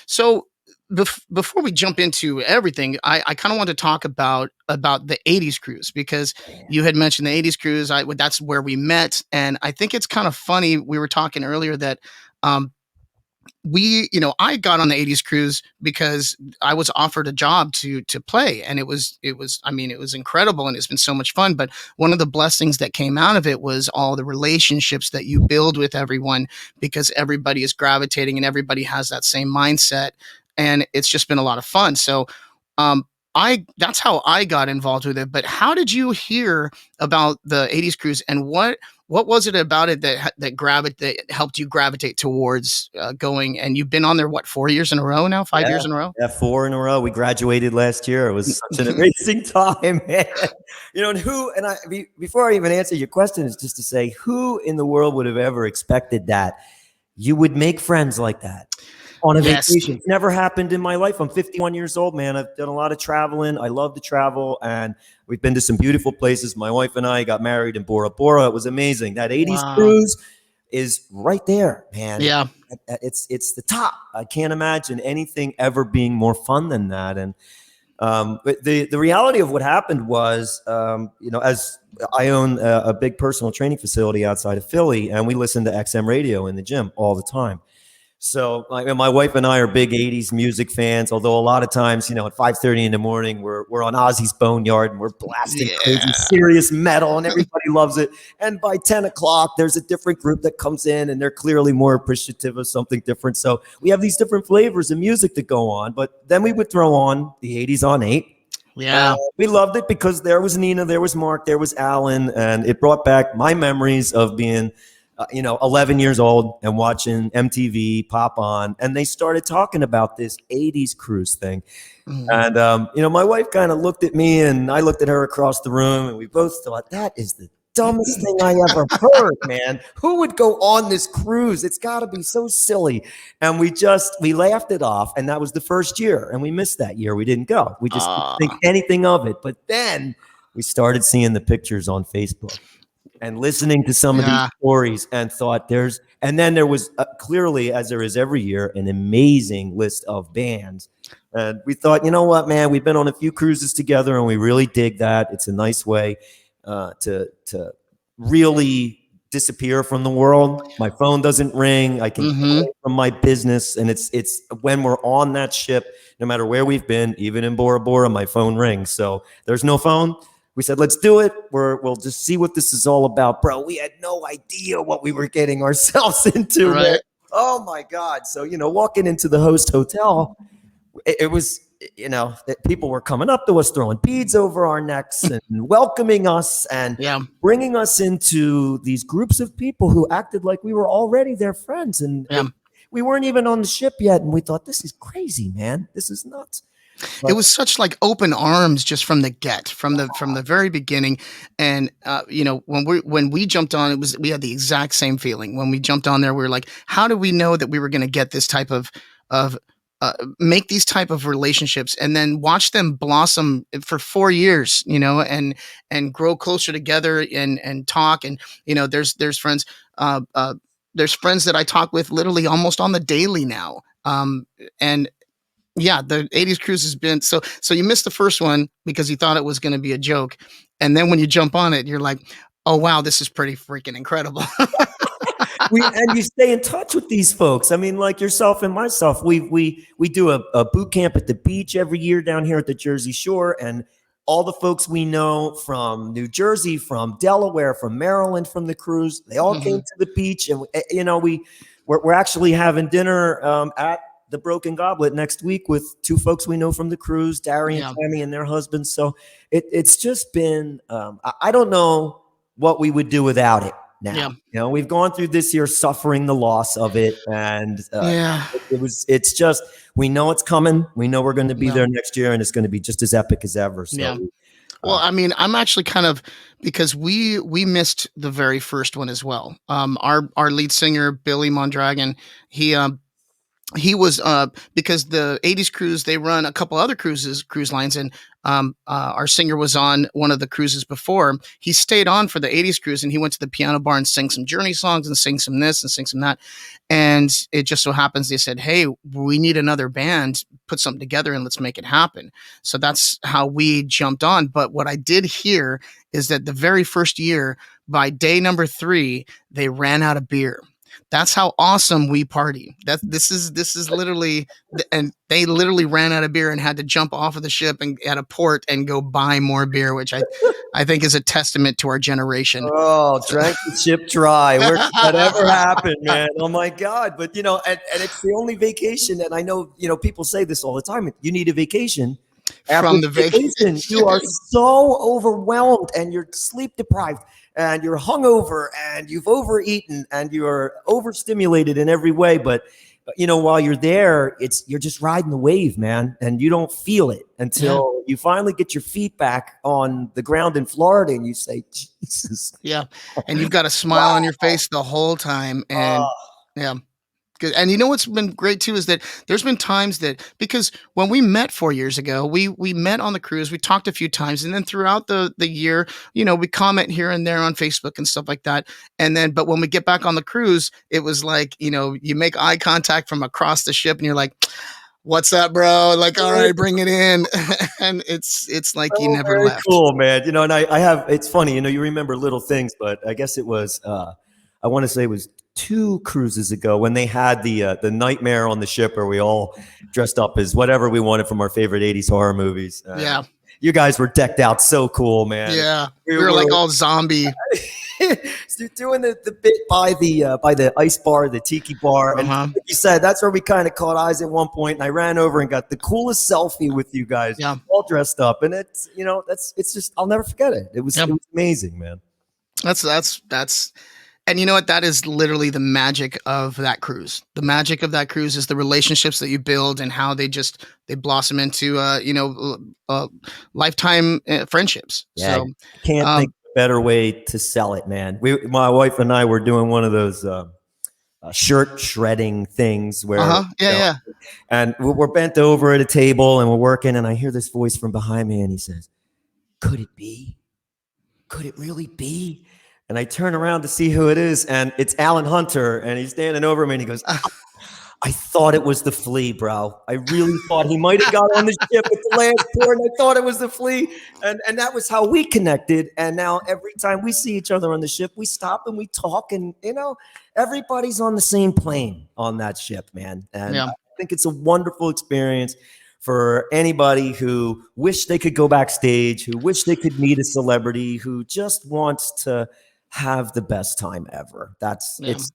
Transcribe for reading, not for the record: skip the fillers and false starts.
So before we jump into everything, I kind of want to talk about the 80s cruise because you had mentioned the 80s cruise. That's where we met. And I think it's kind of funny. We were talking earlier that um, I got on the 80s cruise because I was offered a job to play, and it was incredible, and it's been so much fun. But one of the blessings that came out of it was all the relationships that you build with everyone, because everybody is gravitating and everybody has that same mindset, and it's just been a lot of fun. So um I that's how I got involved with it. But how did you hear about the 80s cruise, and what was it about it that helped you gravitate towards going? And you've been on there, what, 4 years in a row now, 5 years Yeah, in a row? yeah, 4 in a row. We graduated last year. It was such an amazing time, man. Before I even answer your question, is just to say, who in the world would have ever expected that you would make friends like that on a Yes. vacation? It's never happened in my life. I'm 51 years old, man. I've done a lot of traveling. I love to travel, and we've been to some beautiful places. My wife and I got married in Bora Bora. It was amazing. That 80s Wow. cruise is right there, man. Yeah. It's the top. I can't imagine anything ever being more fun than that. And but the reality of what happened was, as I own a big personal training facility outside of Philly, and we listen to XM radio in the gym all the time. So my wife and I are big 80s music fans, although a lot of times, at 5:30 in the morning, we're on Ozzy's Boneyard and we're blasting crazy serious metal, and everybody loves it. And by 10 o'clock, there's a different group that comes in, and they're clearly more appreciative of something different. So we have these different flavors of music that go on. But then we would throw on the 80s on 8. Yeah. We loved it because there was Nina, there was Mark, there was Alan, and it brought back my memories of being 11 years old and watching MTV pop on, and they started talking about this 80s cruise thing. And, my wife kind of looked at me, and I looked at her across the room, and we both thought, that is the dumbest thing I ever heard, man. Who would go on this cruise? It's got to be so silly. And we laughed it off, and that was the first year, and we missed that year. We didn't go. We just didn't think anything of it. But then we started seeing the pictures on Facebook and listening to some of these stories, and thought and then there was clearly, as there is every year, an amazing list of bands. And we thought, you know what, man, we've been on a few cruises together, and we really dig that. It's a nice way to really disappear from the world. My phone doesn't ring. I can get away from my business. And it's when we're on that ship, no matter where we've been, even in Bora Bora, my phone rings. So there's no phone. We said, let's do it. We'll just see what this is all about. Bro, we had no idea what we were getting ourselves into. Right. Man. Oh, my God. So, walking into the host hotel, it was, people were coming up to us, throwing beads over our necks and welcoming us and bringing us into these groups of people who acted like we were already their friends. And we weren't even on the ship yet. And we thought, this is crazy, man. This is nuts. But it was such like open arms just from the very beginning. And when we jumped on, we had the exact same feeling. When we jumped on there, we were like, how do we know that we were going to get this type of make these type of relationships, and then watch them blossom for 4 years, and grow closer together and talk. And there's friends that I talk with literally almost on the daily now. And yeah, the 80s cruise has been so you missed the first one because you thought it was going to be a joke. And then when you jump on it, you're like, oh, wow, this is pretty freaking incredible. And you stay in touch with these folks. I mean, like yourself and myself, we do a boot camp at the beach every year down here at the Jersey Shore. And all the folks we know from New Jersey, from Delaware, from Maryland, from the cruise, they all came to the beach. And, we're actually having dinner at the Broken Goblet next week with two folks we know from the cruise, Darry and Tammy and their husbands. So it's just been, I don't know what we would do without it now. We've gone through this year suffering the loss of it. And it's just, we know it's coming. We know we're going to be there next year, and it's going to be just as epic as ever. So, well, I mean, I'm actually kind of, because we missed the very first one as well. Our lead singer, Billy Mondragon, he was because the 80s cruise, they run a couple other cruise lines, and our singer was on one of the cruises before. He stayed on for the 80s cruise, and he went to the piano bar and sang some Journey songs and sang some this and sang some that. And it just so happens they said, hey, we need another band, put something together and let's make it happen. So that's how we jumped on. But what I did hear is that the very first year, by day number 3, they ran out of beer. That's how awesome we party. This is literally, and they literally ran out of beer and had to jump off of the ship and at a port and go buy more beer, which I think is a testament to our generation. Oh, So, drank the ship dry. Where could that ever happen, man? Oh my God. But and it's the only vacation. And I know, people say this all the time. You need a vacation. After from the vacation, vacation. you are so overwhelmed and you're sleep deprived and you're hungover and you've overeaten and you're overstimulated in every way. But while you're there, you're just riding the wave, man, and you don't feel it Yeah, until you finally get your feet back on the ground in Florida and you say, Jesus. yeah, and you've got a smile on Wow. your face the whole time, and Uh, yeah. Good. And you know what's been great too is that there's been times that, because when we met 4 years ago, we met on the cruise, we talked a few times, and then throughout the year, we comment here and there on Facebook and stuff like that. And then, but when we get back on the cruise, it was like, you make eye contact from across the ship, and you're like, "What's up, bro?" Like, all right, bring it in, and it's like you Oh, never very left. cool, man. And I have, it's funny, you remember little things, but I guess it was, I want to say it was 2 cruises ago when they had the nightmare on the ship where we all dressed up as whatever we wanted from our favorite 80s horror movies. And Yeah, you guys were decked out so cool, man. yeah. We We were were like all zombie. doing the bit by the ice bar, the tiki bar, Uh and huh. like you said, that's where we kind of caught eyes at one point. And I ran over and got the coolest selfie with you guys, Yeah. all dressed up, and it's just I'll never forget it. It was Yeah. it was amazing, man. That's and you know what? That is literally the magic of that cruise. The magic of that cruise is the relationships that you build and how they blossom into lifetime friendships. Yeah, So, I can't think um, of a better way to sell it, man. My wife and I were doing one of those shirt shredding things uh where huh, yeah, yeah. and we're bent over at a table and we're working, and I hear this voice from behind me, and he says, "Could it be? Could it really be?" And I turn around to see who it is, and it's Alan Hunter, and he's standing over me, and he goes, "I thought it was the flea, bro. I really thought he might have got on the ship at the last port, and I thought it was the flea." And that was how we connected. And now every time we see each other on the ship, we stop and we talk, and everybody's on the same plane on that ship, man. And Yeah, I think it's a wonderful experience for anybody who wish they could go backstage, who wish they could meet a celebrity, who just wants to have the best time ever. That's yeah. it's